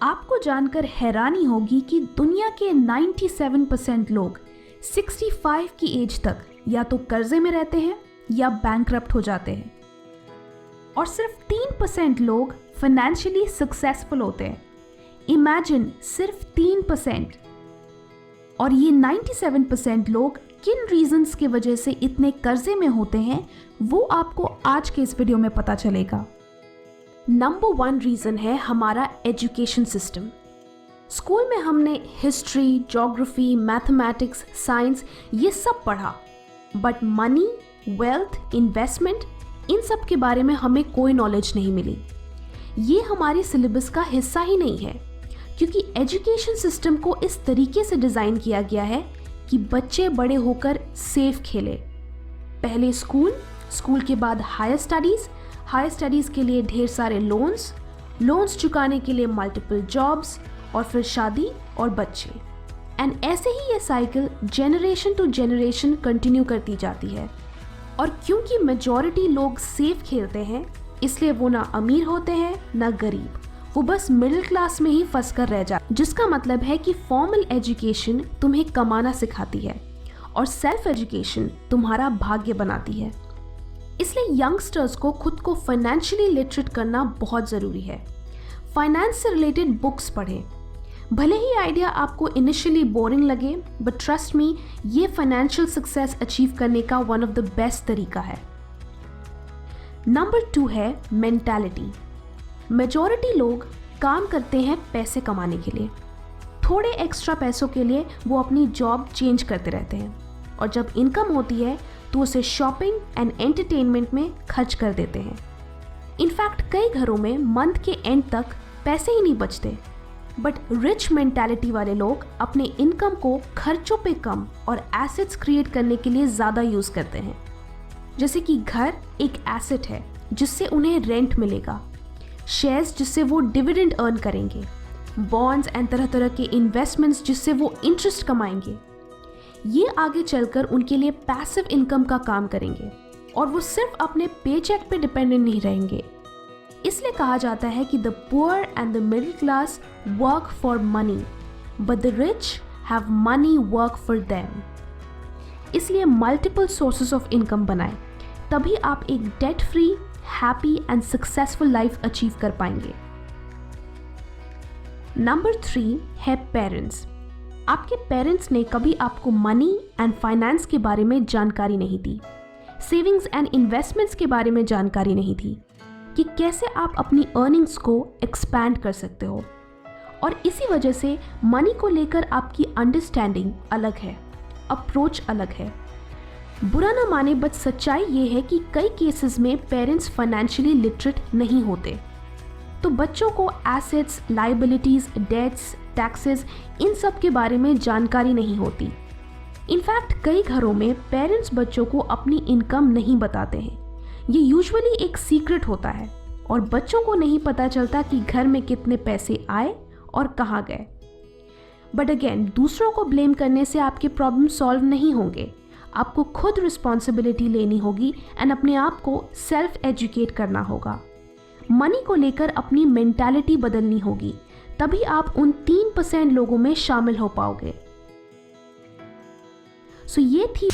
आपको जानकर हैरानी होगी कि दुनिया के 97% लोग 65 की एज तक या तो कर्जे में रहते हैं या बैंकरप्ट हो जाते हैं और सिर्फ 3% लोग फाइनेंशियली सक्सेसफुल होते हैं। इमेजिन, सिर्फ 3%। और ये 97% लोग किन रीजंस की वजह से इतने कर्जे में होते हैं वो आपको आज के इस वीडियो में पता चलेगा। नंबर 1 रीजन है हमारा एजुकेशन सिस्टम। स्कूल में हमने हिस्ट्री, ज्योग्राफी, मैथमेटिक्स, साइंस ये सब पढ़ा, बट मनी, वेल्थ, इन्वेस्टमेंट इन सब के बारे में हमें कोई नॉलेज नहीं मिली। ये हमारे सिलेबस का हिस्सा ही नहीं है, क्योंकि एजुकेशन सिस्टम को इस तरीके से डिज़ाइन किया गया है कि बच्चे बड़े होकर सेफ खेले। पहले स्कूल के बाद हायर स्टडीज़ के लिए ढेर सारे लोन्स चुकाने के लिए मल्टीपल जॉब्स और फिर शादी और बच्चे। एंड ऐसे ही ये cycle generation to generation continue करती जाती है। और क्योंकि मेजॉरिटी लोग सेफ खेलते हैं, इसलिए वो ना अमीर होते हैं ना गरीब, वो बस मिडिल क्लास में ही फंस कर रह जाते, जिसका मतलब है कि फॉर्मल एजुकेशन तुम्हें कमाना सिखाती है और सेल्फ एजुकेशन तुम्हारा भाग्य बनाती है। इसलिए यंगस्टर्स को खुद को फाइनेंशियली लिटरेट करना बहुत ज़रूरी है। फाइनेंस से रिलेटेड बुक्स पढ़ें। भले ही आइडिया आपको इनिशियली बोरिंग लगे, बट ट्रस्ट मी, ये फाइनेंशियल सक्सेस अचीव करने का वन ऑफ द बेस्ट तरीका है। नंबर 2 है मेंटालिटी। मेजॉरिटी लोग काम करते हैं पैसे कमाने के लिए। थोड़े एक्स्ट्रा पैसों के लिए वो अपनी जॉब चेंज करते रहते हैं और जब इनकम होती है तो उसे शॉपिंग एंड एंटरटेनमेंट में खर्च कर देते हैं। इनफैक्ट कई घरों में मंथ के एंड तक पैसे ही नहीं बचते। बट रिच मेंटालिटी वाले लोग अपने इनकम को खर्चों पे कम और एसेट्स क्रिएट करने के लिए ज़्यादा यूज़ करते हैं। जैसे कि घर एक एसेट है जिससे उन्हें रेंट मिलेगा, शेयर्स जिससे वो डिविडेंड अर्न करेंगे, बॉन्ड्स एंड तरह तरह के इन्वेस्टमेंट्स जिससे वो इंटरेस्ट कमाएंगे। ये आगे चलकर उनके लिए पैसिव इनकम का काम करेंगे और वो सिर्फ अपने पेचेक पे डिपेंडेंट नहीं रहेंगे। इसलिए कहा जाता है कि the poor and the middle class work for money, but the rich have money work for them. इसलिए मल्टीपल सोर्सेस ऑफ इनकम बनाएं, तभी आप एक debt free, happy and successful life achieve कर पाएंगे। नंबर 3 है पेरेंट्स। आपके पेरेंट्स ने कभी आपको मनी एंड फाइनेंस के बारे में जानकारी नहीं दी, सेविंग्स एंड इन्वेस्टमेंट्स के बारे में जानकारी नहीं थी कि कैसे आप अपनी अर्निंग्स को एक्सपैंड कर सकते हो। और इसी वजह से मनी को लेकर आपकी अंडरस्टैंडिंग अलग है, अप्रोच अलग है। बुरा ना माने, बट सच्चाई ये है कि कई केसेस में पेरेंट्स फाइनेंशियली लिटरेट नहीं होते, तो बच्चों को एसेट्स, लायबिलिटीज, डेट्स, टैक्सेस इन सब के बारे में जानकारी नहीं होती। इनफैक्ट कई घरों में पेरेंट्स बच्चों को अपनी इनकम नहीं बताते हैं। ये यूजुअली एक सीक्रेट होता है और बच्चों को नहीं पता चलता कि घर में कितने पैसे आए और कहाँ गए। बट अगेन, दूसरों को ब्लेम करने से आपके प्रॉब्लम सॉल्व नहीं होंगे। आपको खुद रिस्पॉन्सिबिलिटी लेनी होगी एंड अपने आप को सेल्फ एजुकेट करना होगा। मनी को लेकर अपनी मेंटालिटी बदलनी होगी, तभी आप उन 3% लोगों में शामिल हो पाओगे। सो ये थी